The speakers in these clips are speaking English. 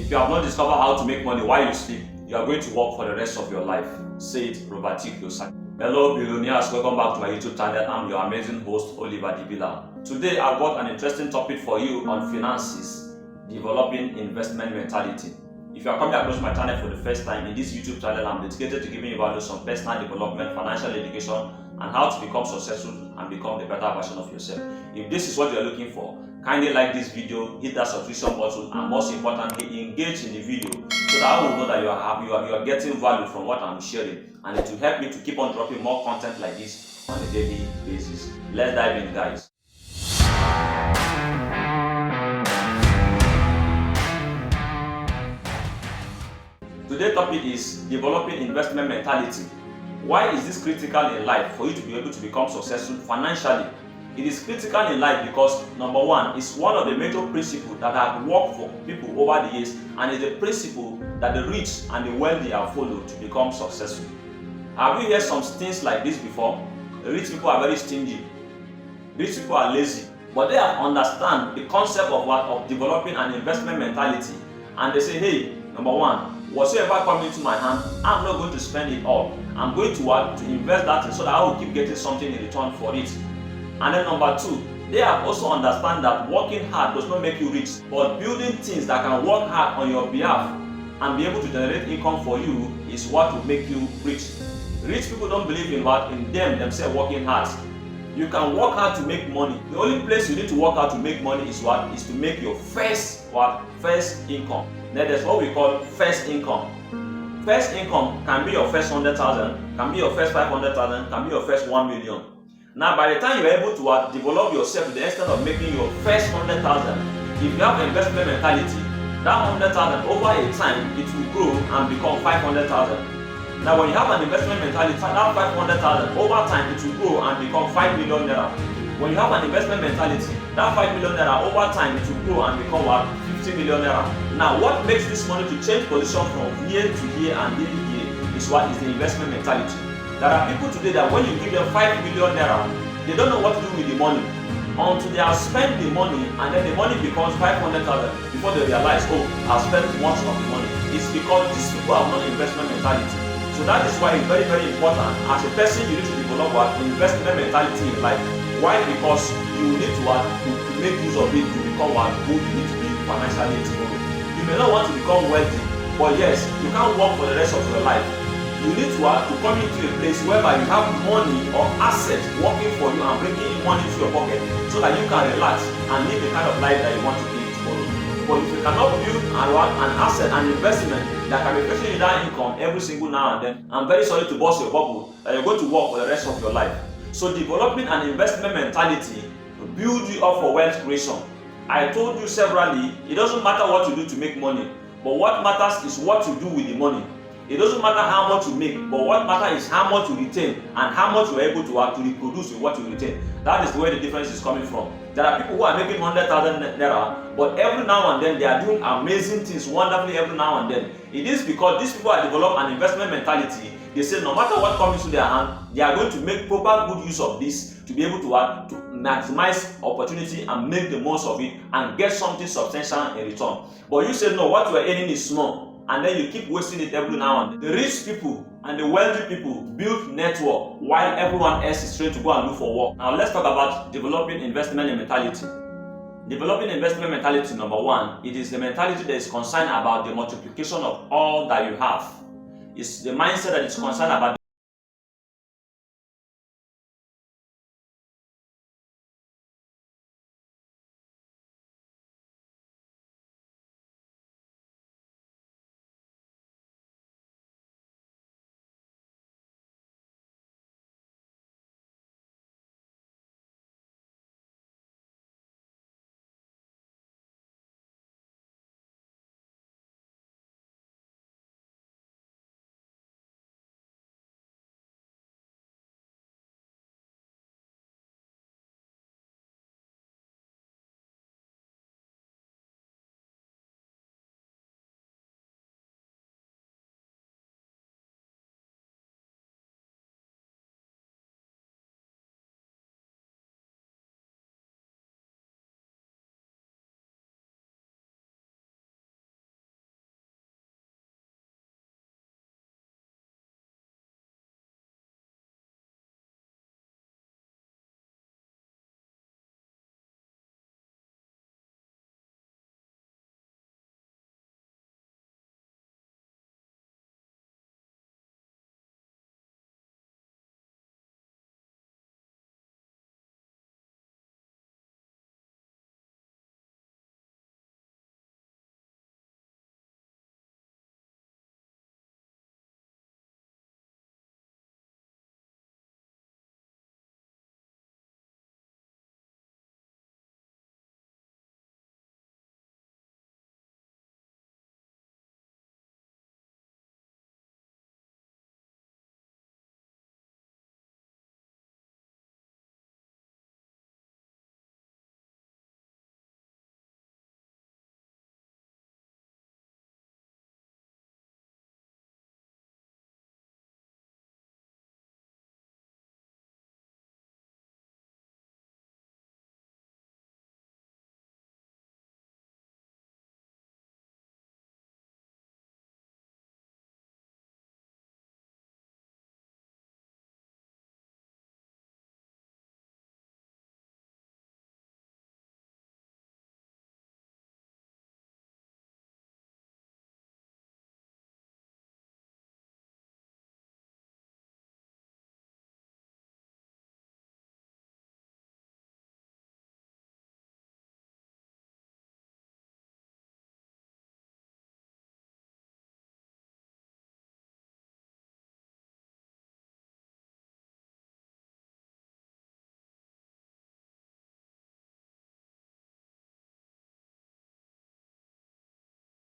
If you have not discovered how to make money while you sleep, you are going to work for the rest of your life. Say it, Robert T. Hello billionaires, welcome back to my YouTube channel. I'm your amazing host, Oliver Dibbila. Today I've got an interesting topic for you on finances, developing investment mentality. If you are coming across my channel for the first time, in this YouTube channel I'm dedicated to giving you values on personal development, financial education, and how to become successful and become the better version of yourself. If this is what you are looking for, kindly like this video, hit that subscription button, and most importantly, engage in the video so that I will know that you are getting value from what I'm sharing, and it will help me to keep on dropping more content like this on a daily basis. Let's dive in, guys. Today's topic is developing investment mentality. Why is this critical in life for you to be able to become successful financially? It is critical in life because, number one, it's one of the major principles that have worked for people over the years, and is the principle that the rich and the wealthy have followed to become successful. Have you heard some things like this before? The rich people are very stingy. Rich people are lazy. But they have understand the concept of developing an investment mentality, and they say, hey, number one, whatsoever comes into my hand, I'm not going to spend it all. I'm going to invest that so that I will keep getting something in return for it. And then number two, they have also understand that working hard does not make you rich, but building things that can work hard on your behalf and be able to generate income for you is what will make you rich. Rich people don't believe in themselves working hard. You can work hard to make money. The only place you need to work hard to make money is what? Is to make your first income. Now that's what we call first income. First income can be your first 100,000, can be your first 500,000, can be your first 1 million. Now, by the time you're able to develop yourself to the extent of making your first 100,000, if you have investment mentality, that 100,000 over a time it will grow and become 500,000. Now, when you have an investment mentality, that 500,000 over time it will grow and become 5 million naira. When you have an investment mentality, that 5 million naira over time it will grow and become what? 50 million naira. Now, what makes this money to change position from year to year and year to year is what is the investment mentality. There are people today that when you give them 5 million naira, they don't know what to do with the money until they have spent the money, and then the money becomes 500,000 before they realize, oh, I've spent much of the money. It's because these people have no investment mentality. So that is why it's very, very important. As a person, you need to develop investment mentality in life. Why? Because you need to make use of it to become who you need to be financially tomorrow. You may not want to become wealthy, but yes, you can't work for the rest of your life. You need to come into a place whereby you have money or assets working for you and bringing in money to your pocket so that you can relax and live the kind of life that you want to live tomorrow. But if you cannot build an asset and investment that can be fetching you that income every single now and then, I'm very sorry to burst your bubble that you're going to work for the rest of your life. So developing an investment mentality will build you up for wealth creation. I told you severally, it doesn't matter what you do to make money, but what matters is what you do with the money. It doesn't matter how much you make, but what matters is how much you retain and how much you are able to reproduce with what you retain. That is where the difference is coming from. There are people who are making 100,000 naira, but every now and then they are doing amazing things wonderfully every now and then. It is because these people have developed an investment mentality. They say no matter what comes into their hand, they are going to make proper good use of this to be able to maximize opportunity and make the most of it and get something substantial in return. But you say no, what you are earning is small, and then you keep wasting it every now and then. The rich people and the wealthy people build network while everyone else is trying to go and look for work. Now let's talk about developing investment mentality. Developing investment mentality, number one, it is the mentality that is concerned about the multiplication of all that you have. It's the mindset that is concerned about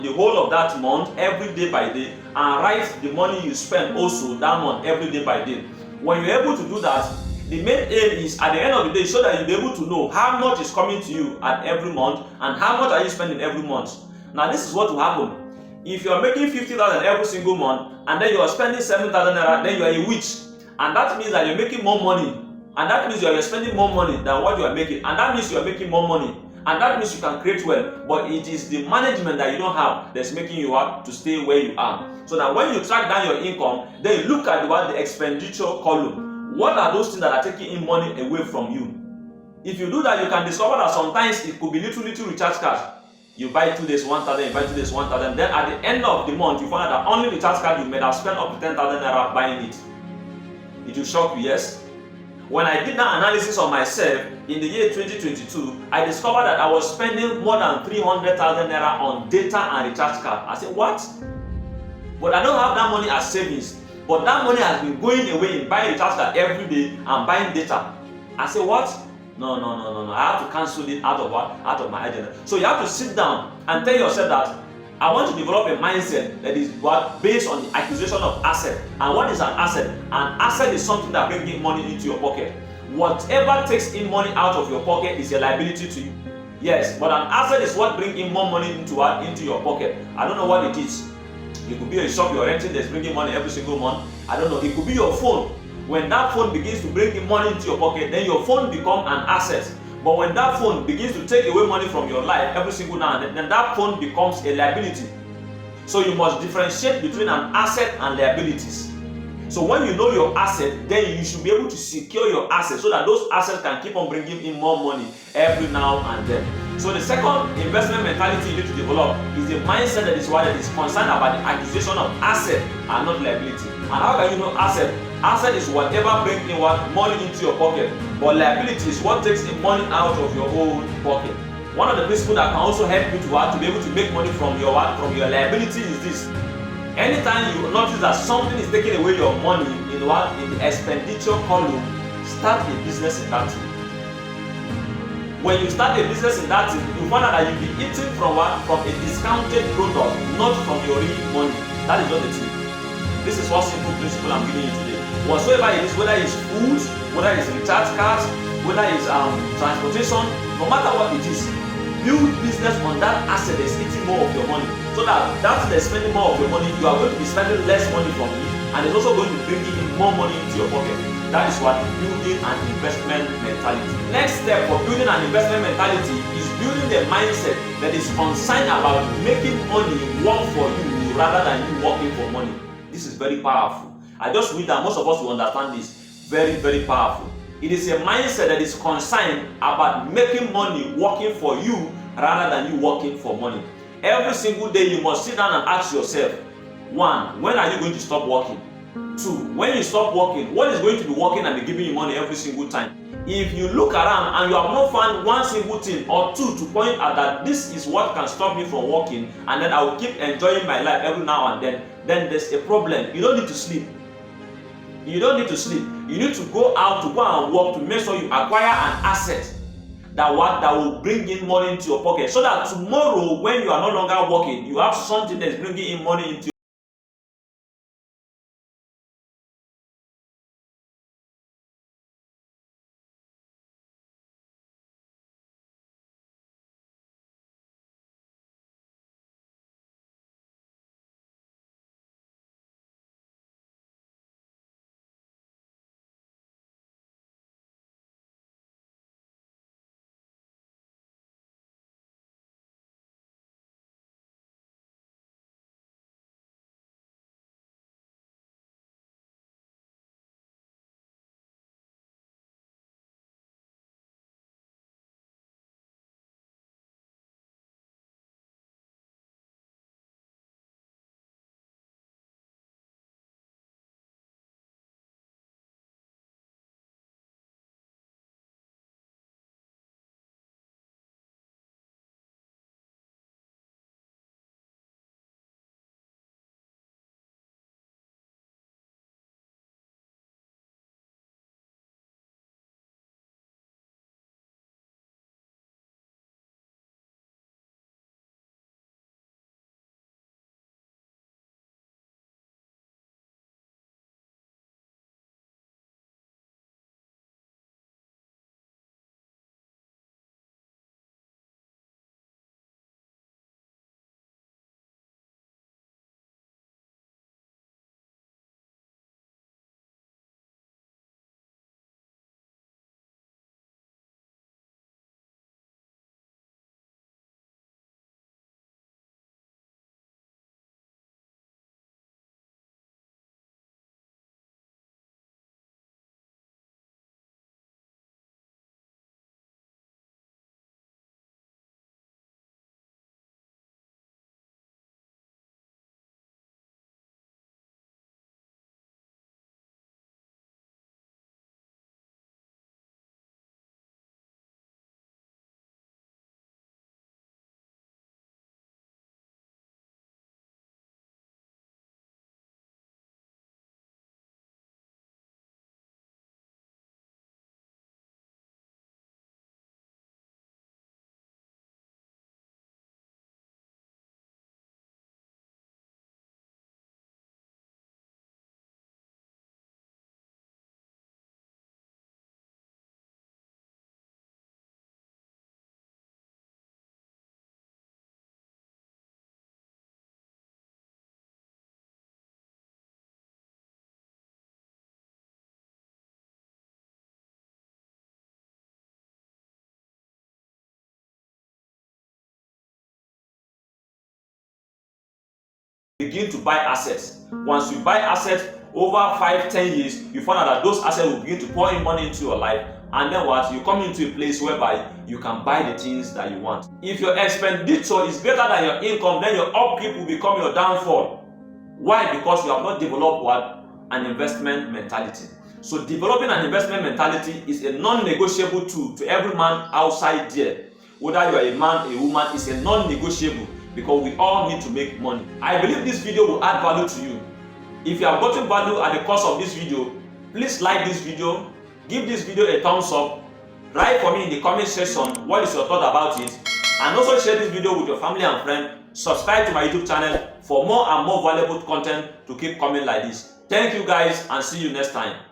the whole of that month every day by day, and write the money you spend also that month every day by day. When you're able to do that, the main aim is at the end of the day so that you'll be able to know how much is coming to you at every month and how much are you spending every month. Now this is what will happen. If you're making 50,000 every single month and then you're spending 7,000 naira, then you're a witch, and that means that you're making more money, and that means you're spending more money than what you are making, and that means you're making more money, and that means you can create wealth. But it is the management that you don't have that's making you have to stay where you are. So that when you track down your income, then you look at the expenditure column. What are those things that are taking in money away from you? If you do that, you can discover that sometimes it could be little recharge card. You buy 2 days 1,000, you buy 2 days 1,000. Then at the end of the month, you find out that only recharge card you may have spent up to 10,000 naira buying it. It will shock you, yes? When I did that analysis on myself in the year 2022, I discovered that I was spending more than 300,000 naira on data and recharge card. I said, what? But I don't have that money as savings. But that money has been going away in buying recharge card every day and buying data. I said, what? No. I have to cancel it out of my agenda. So you have to sit down and tell yourself that I want to develop a mindset that is based on the acquisition of asset. And what is an asset? An asset is something that brings in money into your pocket. Whatever takes in money out of your pocket is a liability to you. Yes, but an asset is what brings in more money into your pocket. I don't know what it is. It could be a shop you're renting that's bringing money every single month. I don't know. It could be your phone. When that phone begins to bring in money into your pocket, then your phone becomes an asset. But when that phone begins to take away money from your life every single now and then that phone becomes a liability. So you must differentiate between an asset and liabilities. So when you know your asset, then you should be able to secure your assets so that those assets can keep on bringing in more money every now and then. So the second investment mentality you need to develop is the mindset that is concerned about the acquisition of asset and not liability. And how can you know asset? Asset is whatever brings in money into your pocket, but liability is what takes the money out of your own pocket. One of the principles that can also help you to be able to make money from your liability is this. Anytime you notice that something is taking away your money in the expenditure column, start a business in that thing. When you start a business in that thing, you find out that you'll be eating from a discounted product, not from your real money. That is not the thing. This is one simple principle I'm giving you today. Whatsoever it is, whether it's food, whether it's recharge cards, whether it's transportation, no matter what it is, build business on that asset that's eating more of your money. So that that's spending more of your money, you are going to be spending less money from it, and it's also going to bring in more money into your pocket. That is what building an investment mentality. Next step for building an investment mentality is building the mindset that is concerned about making money work for you rather than you working for money. This is very powerful. I just wish that most of us will understand this. Very, very powerful. It is a mindset that is concerned about making money working for you rather than you working for money. Every single day you must sit down and ask yourself, 1, when are you going to stop working? 2, when you stop working, what is going to be working and be giving you money every single time? If you look around and you have not found one single thing or two to point out that this is what can stop me from working and then I will keep enjoying my life every now and then there's a problem. You don't need to sleep. You don't need to sleep. You need to go out to go and work to make sure you acquire an asset that will bring in money into your pocket, so that tomorrow when you are no longer working, you have something that is bringing in money into begin to buy assets. Once you buy assets, over 5-10 years, you find out that those assets will begin to pour in money into your life, and then what? You come into a place whereby you can buy the things that you want. If your expenditure is greater than your income, then your upkeep will become your downfall. Why? Because you have not developed what? An investment mentality. So developing an investment mentality is a non-negotiable tool to every man outside there. Whether you are a man, a woman, it's a non-negotiable, because we all need to make money. I believe this video will add value to you. If you have gotten value at the course of this video, please like this video, give this video a thumbs up, write for me in the comment section what is your thought about it, and also share this video with your family and friends. Subscribe to my YouTube channel for more and more valuable content to keep coming like this. Thank you guys, and see you next time.